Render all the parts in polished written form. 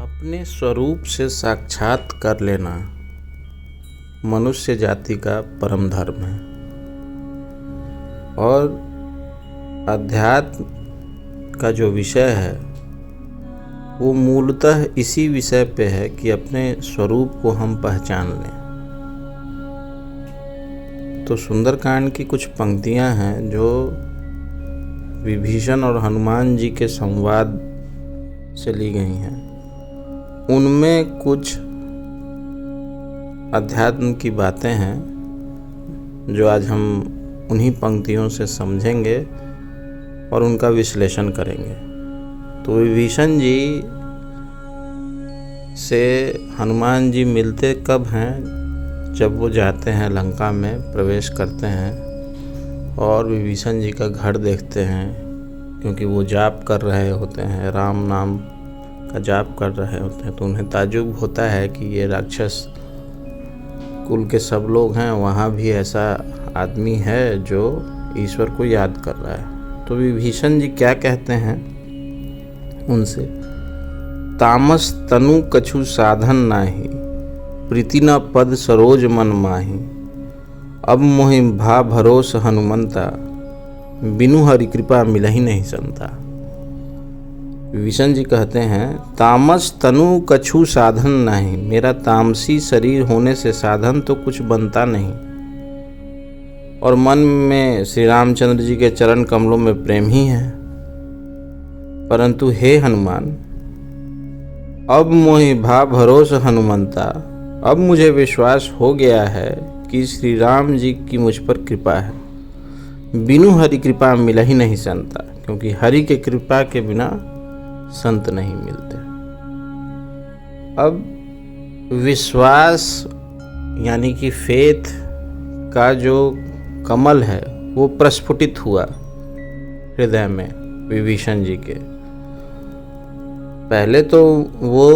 अपने स्वरूप से साक्षात कर लेना मनुष्य जाति का परम धर्म है और अध्यात्म का जो विषय है वो मूलतः इसी विषय पे है कि अपने स्वरूप को हम पहचान लें। तो सुंदरकांड की कुछ पंक्तियां हैं जो विभीषण और हनुमान जी के संवाद से ली गई हैं। उनमें कुछ अध्यात्म की बातें हैं जो आज हम उन्हीं पंक्तियों से समझेंगे और उनका विश्लेषण करेंगे। तो विभीषण जी से हनुमान जी मिलते कब हैं? जब वो जाते हैं लंका में, प्रवेश करते हैं और विभीषण जी का घर देखते हैं, क्योंकि वो जाप कर रहे होते हैं, राम नाम का जाप कर रहे होते हैं। तो उन्हें ताज्जुब होता है कि ये राक्षस कुल के सब लोग हैं, वहाँ भी ऐसा आदमी है जो ईश्वर को याद कर रहा है। तो विभीषण जी क्या कहते हैं उनसे? तामस तनु कछु साधन नाही, प्रीति न पद सरोज मन माही। अब मोहि भा भरोस हनुमंता, बिनु हरि कृपा मिलहि नहीं संता। विभीषण जी कहते हैं तामस तनु कछु साधन नहीं, मेरा तामसी शरीर होने से साधन तो कुछ बनता नहीं और मन में श्री रामचंद्र जी के चरण कमलों में प्रेम ही है। परंतु हे हनुमान, अब मोहि भा भरोस हनुमंता, अब मुझे विश्वास हो गया है कि श्री राम जी की मुझ पर कृपा है। बिनु हरि कृपा मिला ही नहीं संता, क्योंकि हरि के कृपा के बिना संत नहीं मिलते। अब विश्वास यानी कि फेथ का जो कमल है वो प्रस्फुटित हुआ हृदय में विभीषण जी के। पहले तो वो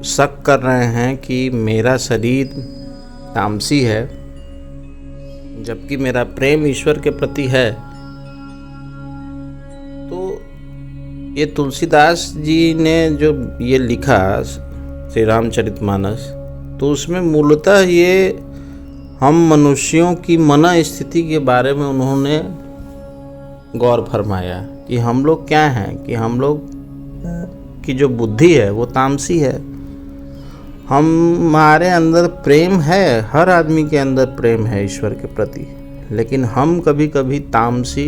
शक कर रहे हैं कि मेरा शरीर तामसी है, जबकि मेरा प्रेम ईश्वर के प्रति है। तो ये तुलसीदास जी ने जो ये लिखा श्री रामचरितमानस, तो उसमें मूलतः ये हम मनुष्यों की मन स्थिति के बारे में उन्होंने गौर फरमाया कि हम लोग क्या हैं, कि हम लोग की जो बुद्धि है वो तामसी है। हमारे अंदर प्रेम है, हर आदमी के अंदर प्रेम है ईश्वर के प्रति, लेकिन हम कभी कभी तामसी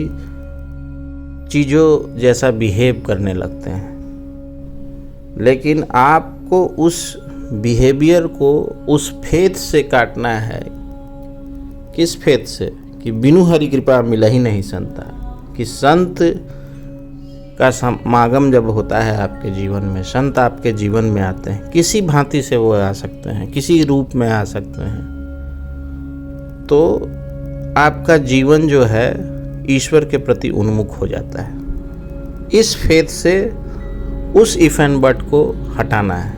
चीज़ों जैसा बिहेव करने लगते हैं। लेकिन आपको उस बिहेवियर को उस फेथ से काटना है। किस फेथ से? कि बिनु हरि कृपा मिला ही नहीं संता, कि संत का समागम जब होता है आपके जीवन में, संत आपके जीवन में आते हैं, किसी भांति से वो आ सकते हैं, किसी रूप में आ सकते हैं, तो आपका जीवन जो है ईश्वर के प्रति उन्मुख हो जाता है। इस फेथ से उस इफ एंड बट को हटाना है।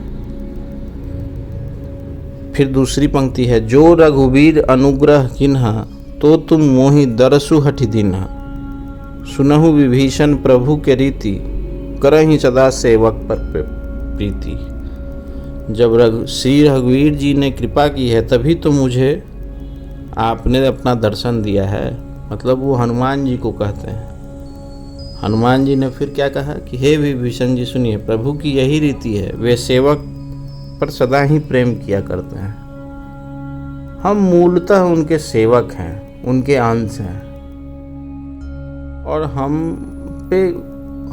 फिर दूसरी पंक्ति है, जो रघुवीर अनुग्रह किन्हा, तो तुम मोहि दरसु हठि दीन्हा। सुनहु विभीषण प्रभु के रीति, करहि सदा सेवक पर प्रीति। जब श्री रघुवीर जी ने कृपा की है तभी तो मुझे आपने अपना दर्शन दिया है। मतलब वो हनुमान जी को कहते हैं। हनुमान जी ने फिर क्या कहा कि हे विभीषण जी सुनिए, प्रभु की यही रीति है, वे सेवक पर सदा ही प्रेम किया करते हैं। हम मूलतः उनके सेवक हैं, उनके अंश हैं और हम पे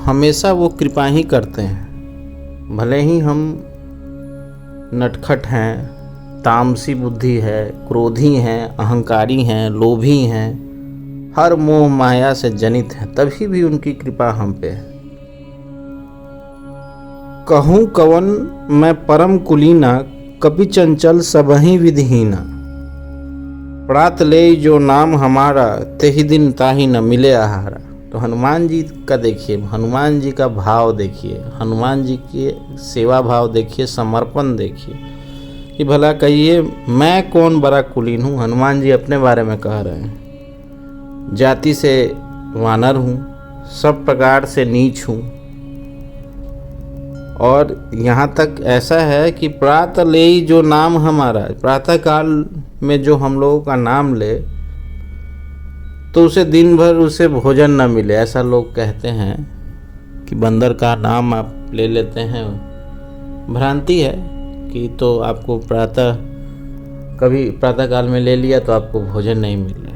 हमेशा वो कृपा ही करते हैं। भले ही हम नटखट हैं, तामसी बुद्धि है, क्रोधी हैं, अहंकारी हैं, लोभी हैं, हर मोह माया से जनित है, तभी भी उनकी कृपा हम पे है। कहूँ कवन मैं परम कुलीना, कपि चंचल सबहि विधिहीना। प्रात ले जो नाम हमारा, तेहि दिन ताहि न मिले आहारा। तो हनुमान जी का देखिए, हनुमान जी का भाव देखिए, हनुमान जी के सेवा भाव देखिए, समर्पण देखिए कि भला कहिए मैं कौन बड़ा कुलीन हूँ। हनुमान जी अपने बारे में कह रहे हैं, जाति से वानर हूँ, सब प्रकार से नीच हूँ, और यहाँ तक ऐसा है कि प्रातः लेई जो नाम हमारा, प्रातः काल में जो हम लोगों का नाम ले तो उसे दिन भर उसे भोजन न मिले। ऐसा लोग कहते हैं कि बंदर का नाम आप ले लेते हैं, भ्रांति है कि तो आपको कभी प्रातः काल में ले लिया तो आपको भोजन नहीं मिल रहा है।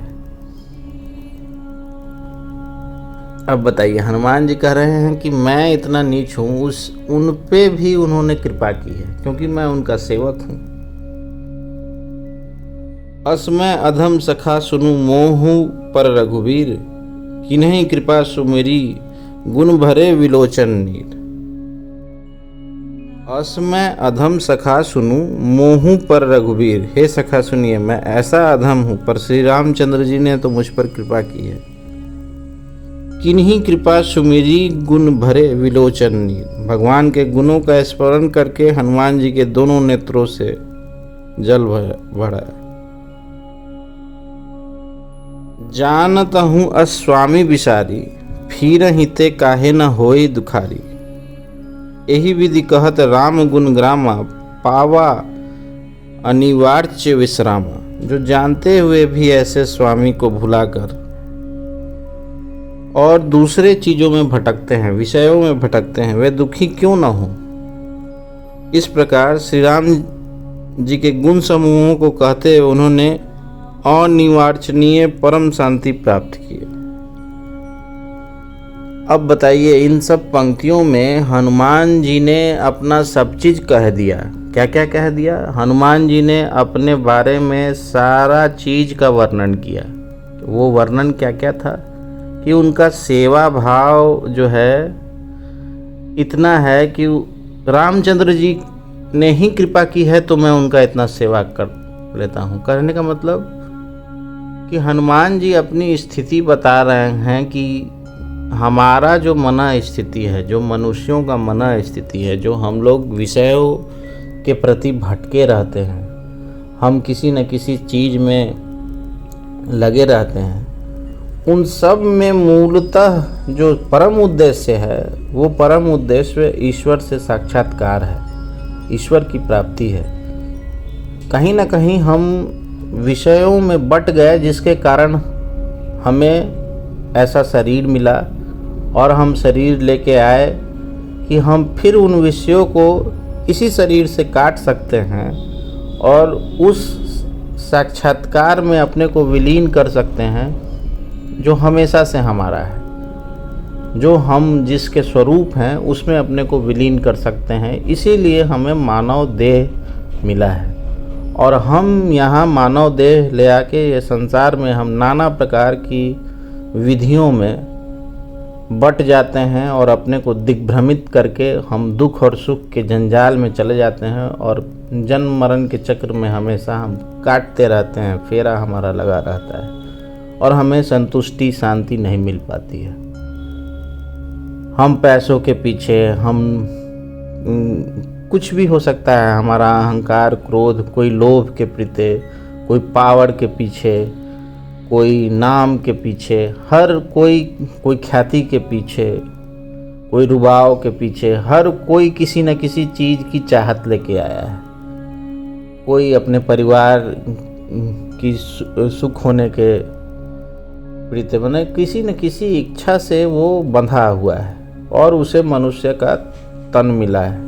अब बताइए, हनुमान जी कह रहे हैं कि मैं इतना नीच हूँ, उन पे भी उन्होंने कृपा की है क्योंकि मैं उनका सेवक हूँ। असमय अधम सखा सुनु मोहु पर रघुवीर, किन्हीं कृपा सुमेरी गुण भरे विलोचन नीर। असमय अधम सखा सुनु मोहू पर रघुवीर, हे सखा सुनिए मैं ऐसा अधम हूँ पर श्री रामचंद्र जी ने तो मुझ पर कृपा की है। किन्हीं कृपा सुमेरी गुण भरे विलोचन नीर, भगवान के गुणों का स्मरण करके हनुमान जी के दोनों नेत्रों से जल भरा। जानत हूँ अस्वामी विसारी, फिर हिते काहे न होई दुखारी। यही विधि कहत राम गुण ग्रामा, पावा अनिवार्य विश्रामा। जो जानते हुए भी ऐसे स्वामी को भुलाकर और दूसरे चीजों में भटकते हैं, विषयों में भटकते हैं, वे दुखी क्यों न हो। इस प्रकार श्री राम जी के गुण समूहों को कहते हुए उन्होंने अनिवार्चनीय परम शांति प्राप्त की। अब बताइए, इन सब पंक्तियों में हनुमान जी ने अपना सब चीज कह दिया। क्या क्या कह दिया? हनुमान जी ने अपने बारे में सारा चीज का वर्णन किया। वो वर्णन क्या क्या था कि उनका सेवा भाव जो है इतना है कि रामचंद्र जी ने ही कृपा की है तो मैं उनका इतना सेवा कर लेता हूँ। कहने का मतलब कि हनुमान जी अपनी स्थिति बता रहे हैं कि हमारा जो मना स्थिति है, जो मनुष्यों का मना स्थिति है, जो हम लोग विषयों के प्रति भटके रहते हैं, हम किसी न किसी चीज़ में लगे रहते हैं, उन सब में मूलतः जो परम उद्देश्य है वो परम उद्देश्य ईश्वर से साक्षात्कार है, ईश्वर की प्राप्ति है। कहीं ना कहीं हम विषयों में बट गए जिसके कारण हमें ऐसा शरीर मिला और हम शरीर लेके आए कि हम फिर उन विषयों को इसी शरीर से काट सकते हैं और उस साक्षात्कार में अपने को विलीन कर सकते हैं जो हमेशा से हमारा है, जो हम जिसके स्वरूप हैं उसमें अपने को विलीन कर सकते हैं। इसीलिए हमें मानव देह मिला है और हम यहाँ मानव देह ले आके ये संसार में हम नाना प्रकार की विधियों में बट जाते हैं और अपने को दिग्भ्रमित करके हम दुख और सुख के जंजाल में चले जाते हैं और जन्म मरण के चक्र में हमेशा हम काटते रहते हैं, फेरा हमारा लगा रहता है और हमें संतुष्टि शांति नहीं मिल पाती है। हम पैसों के पीछे, हम कुछ भी हो सकता है, हमारा अहंकार, क्रोध, कोई लोभ के प्रति, कोई पावर के पीछे, कोई नाम के पीछे, हर कोई ख्याति के पीछे, कोई रुबाव के पीछे, हर कोई किसी न किसी चीज़ की चाहत लेके आया है। कोई अपने परिवार की सुख होने के प्रति मैंने किसी न किसी इच्छा से वो बंधा हुआ है और उसे मनुष्य का तन मिला है।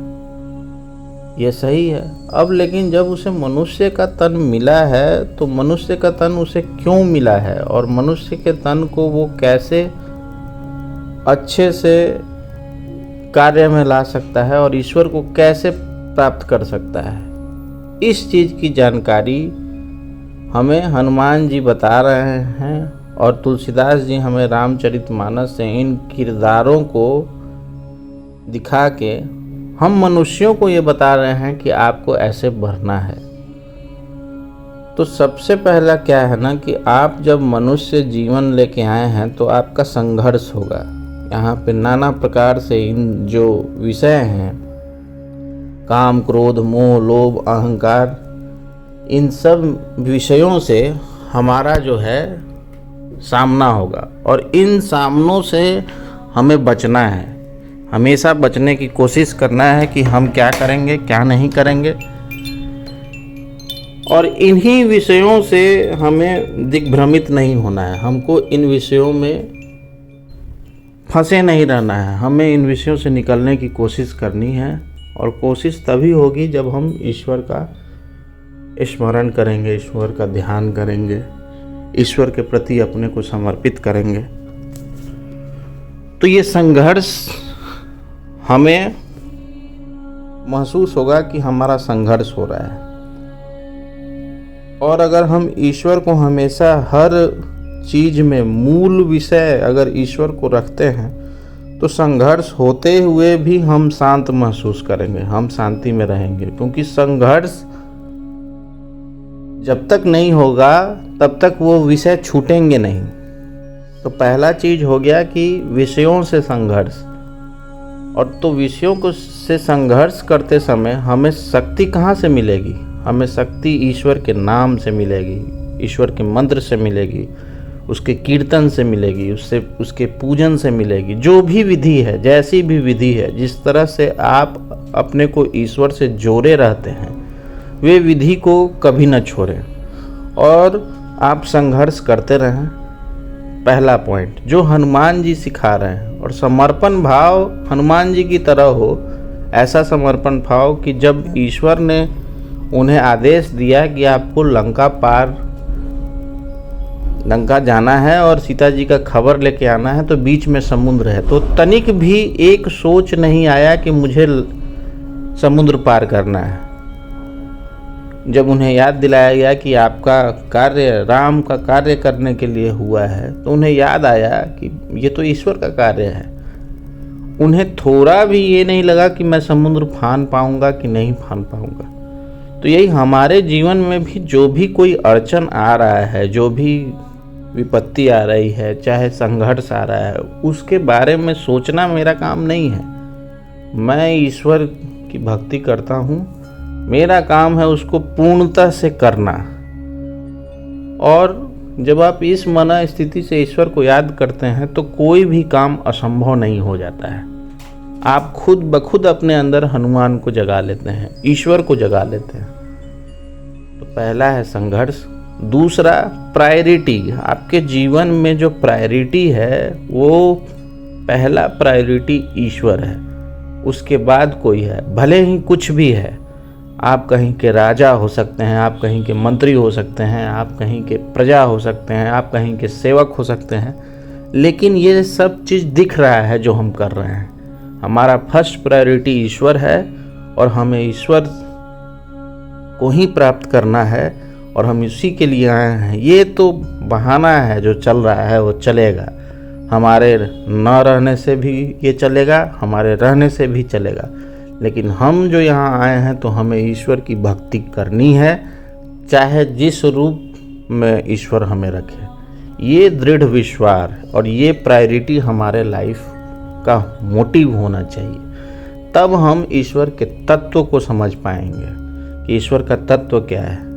ये सही है। अब लेकिन जब उसे मनुष्य का तन मिला है तो मनुष्य का तन उसे क्यों मिला है और मनुष्य के तन को वो कैसे अच्छे से कार्य में ला सकता है और ईश्वर को कैसे प्राप्त कर सकता है, इस चीज़ की जानकारी हमें हनुमान जी बता रहे हैं और तुलसीदास जी हमें रामचरितमानस से इन किरदारों को दिखा के हम मनुष्यों को ये बता रहे हैं कि आपको ऐसे बढ़ना है। तो सबसे पहला क्या है ना कि आप जब मनुष्य जीवन लेके आए हैं तो आपका संघर्ष होगा। यहाँ पे नाना प्रकार से इन जो विषय हैं, काम, क्रोध, मोह, लोभ, अहंकार, इन सब विषयों से हमारा जो है सामना होगा और इन सामनों से हमें बचना है। हमेशा बचने की कोशिश करना है कि हम क्या करेंगे क्या नहीं करेंगे, और इन्हीं विषयों से हमें दिग्भ्रमित नहीं होना है। हमको इन विषयों में फंसे नहीं रहना है, हमें इन विषयों से निकलने की कोशिश करनी है। और कोशिश तभी होगी जब हम ईश्वर का स्मरण करेंगे, ईश्वर का ध्यान करेंगे, ईश्वर के प्रति अपने को समर्पित करेंगे। तो ये संघर्ष हमें महसूस होगा कि हमारा संघर्ष हो रहा है। और अगर हम ईश्वर को हमेशा हर चीज में मूल विषय अगर ईश्वर को रखते हैं तो संघर्ष होते हुए भी हम शांत महसूस करेंगे, हम शांति में रहेंगे। क्योंकि संघर्ष जब तक नहीं होगा तब तक वो विषय छूटेंगे नहीं। तो पहला चीज हो गया कि विषयों से संघर्ष। और तो विषयों को से संघर्ष करते समय हमें शक्ति कहाँ से मिलेगी? हमें शक्ति ईश्वर के नाम से मिलेगी, ईश्वर के मंत्र से मिलेगी, उसके कीर्तन से मिलेगी, उसके पूजन से मिलेगी। जो भी विधि है, जैसी भी विधि है, जिस तरह से आप अपने को ईश्वर से जोड़े रहते हैं, वे विधि को कभी न छोड़ें और आप संघर्ष करते रहें। पहला पॉइंट जो हनुमान जी सिखा रहे हैं, और समर्पण भाव हनुमान जी की तरह हो, ऐसा समर्पण भाव कि जब ईश्वर ने उन्हें आदेश दिया कि आपको लंका जाना है और सीता जी का खबर लेके आना है, तो बीच में समुद्र है, तो तनिक भी एक सोच नहीं आया कि मुझे समुद्र पार करना है। जब उन्हें याद दिलाया गया कि आपका कार्य राम का कार्य करने के लिए हुआ है, तो उन्हें याद आया कि ये तो ईश्वर का कार्य है। उन्हें थोड़ा भी ये नहीं लगा कि मैं समुद्र फान पाऊंगा कि नहीं फान पाऊंगा। तो यही हमारे जीवन में भी जो भी कोई अड़चन आ रहा है, जो भी विपत्ति आ रही है, चाहे संघर्ष आ रहा है, उसके बारे में सोचना मेरा काम नहीं है। मैं ईश्वर की भक्ति करता हूँ, मेरा काम है उसको पूर्णतः से करना। और जब आप इस मन स्थिति से ईश्वर को याद करते हैं तो कोई भी काम असंभव नहीं हो जाता है। आप खुद ब खुद अपने अंदर हनुमान को जगा लेते हैं, ईश्वर को जगा लेते हैं। तो पहला है संघर्ष। दूसरा प्रायोरिटी। आपके जीवन में जो प्रायोरिटी है वो पहला प्रायोरिटी ईश्वर है, उसके बाद कोई है। भले ही कुछ भी है, आप कहीं के राजा हो सकते हैं, आप कहीं के मंत्री हो सकते हैं, आप कहीं के प्रजा हो सकते हैं, आप कहीं के सेवक हो सकते हैं, लेकिन ये सब चीज़ दिख रहा है जो हम कर रहे हैं। हमारा फर्स्ट प्रायोरिटी ईश्वर है और हमें ईश्वर को ही प्राप्त करना है और हम इसी के लिए आए हैं। ये तो बहाना है, जो चल रहा है वो चलेगा। हमारे न रहने से भी ये चलेगा, हमारे रहने से भी चलेगा, लेकिन हम जो यहाँ आए हैं तो हमें ईश्वर की भक्ति करनी है, चाहे जिस रूप में ईश्वर हमें रखे। ये दृढ़ विश्वास और ये प्रायोरिटी हमारे लाइफ का मोटिव होना चाहिए। तब हम ईश्वर के तत्व को समझ पाएंगे कि ईश्वर का तत्व क्या है।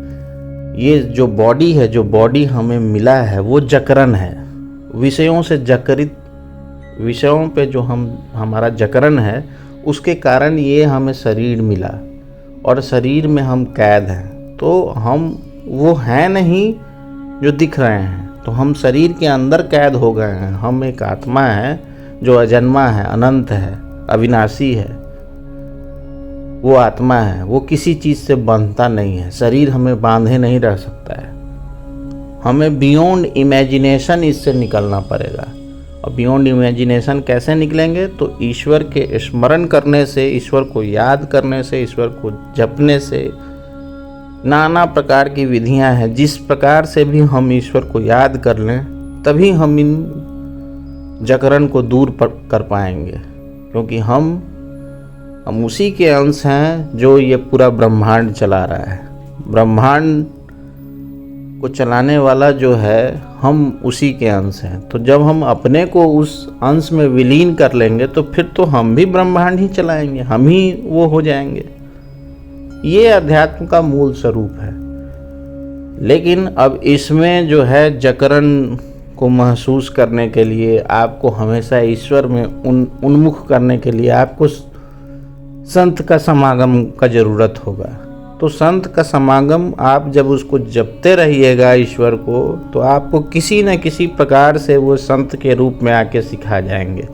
ये जो बॉडी है, जो बॉडी हमें मिला है, वो जकरण है, विषयों से जकरित, विषयों पे जो हमारा जकरण है, उसके कारण ये हमें शरीर मिला और शरीर में हम कैद हैं। तो हम वो हैं नहीं जो दिख रहे हैं, तो हम शरीर के अंदर कैद हो गए हैं। हम एक आत्मा है जो अजन्मा है, अनंत है, अविनाशी है। वो आत्मा है, वो किसी चीज़ से बंधता नहीं है। शरीर हमें बांधे नहीं रह सकता है। हमें बियॉन्ड इमेजिनेशन इससे निकलना पड़ेगा। और बियॉन्ड इमेजिनेशन कैसे निकलेंगे? तो ईश्वर के स्मरण करने से, ईश्वर को याद करने से, ईश्वर को जपने से। नाना प्रकार की विधियां हैं, जिस प्रकार से भी हम ईश्वर को याद कर लें तभी हम इन जकरण को दूर कर पाएंगे। क्योंकि हम उसी के अंश हैं जो ये पूरा ब्रह्मांड चला रहा है। ब्रह्मांड को चलाने वाला जो है, हम उसी के अंश हैं। तो जब हम अपने को उस अंश में विलीन कर लेंगे तो फिर तो हम भी ब्रह्मांड ही चलाएंगे, हम ही वो हो जाएंगे। ये अध्यात्म का मूल स्वरूप है। लेकिन अब इसमें जो है जकरण को महसूस करने के लिए, आपको हमेशा ईश्वर में उन्मुख करने के लिए आपको संत का समागम का ज़रूरत होगा। तो संत का समागम आप जब उसको जपते रहिएगा ईश्वर को, तो आपको किसी न किसी प्रकार से वो संत के रूप में आके सिखा जाएंगे।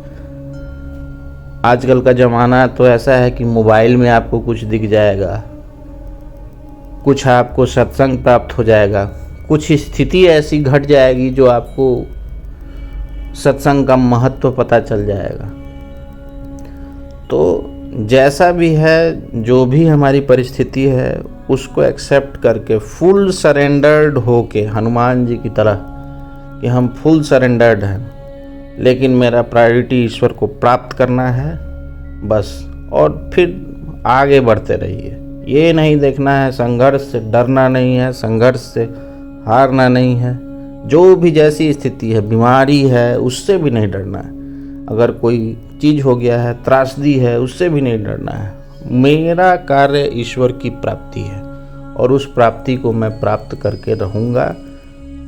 आजकल का ज़माना तो ऐसा है कि मोबाइल में आपको कुछ दिख जाएगा, कुछ आपको सत्संग प्राप्त हो जाएगा, कुछ स्थिति ऐसी घट जाएगी जो आपको सत्संग का महत्व पता चल जाएगा। तो जैसा भी है, जो भी हमारी परिस्थिति है, उसको एक्सेप्ट करके फुल सरेंडर्ड होके हनुमान जी की तरह कि हम फुल सरेंडर्ड हैं, लेकिन मेरा प्रायोरिटी ईश्वर को प्राप्त करना है बस, और फिर आगे बढ़ते रहिए। ये नहीं देखना है, संघर्ष से डरना नहीं है, संघर्ष से हारना नहीं है। जो भी जैसी स्थिति है, बीमारी है, उससे भी नहीं डरना है। अगर कोई चीज़ हो गया है, त्रासदी है, उससे भी नहीं डरना है। मेरा कार्य ईश्वर की प्राप्ति है और उस प्राप्ति को मैं प्राप्त करके रहूँगा।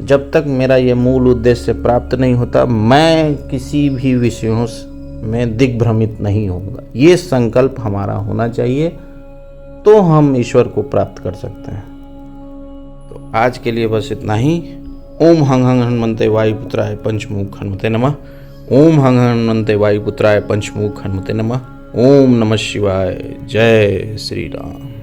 जब तक मेरा ये मूल उद्देश्य प्राप्त नहीं होता, मैं किसी भी विषयों में दिग्भ्रमित नहीं होऊंगा। ये संकल्प हमारा होना चाहिए, तो हम ईश्वर को प्राप्त कर सकते हैं। तो आज के लिए बस इतना ही। ओम हं हं हनुमते वायुपुत्राय पंचमुख हनुमते नमः। ओम हं हं हनुमते वायुपुत्राय पंचमुख हनुमते नमः। ओम नमः शिवाय। जय श्री राम।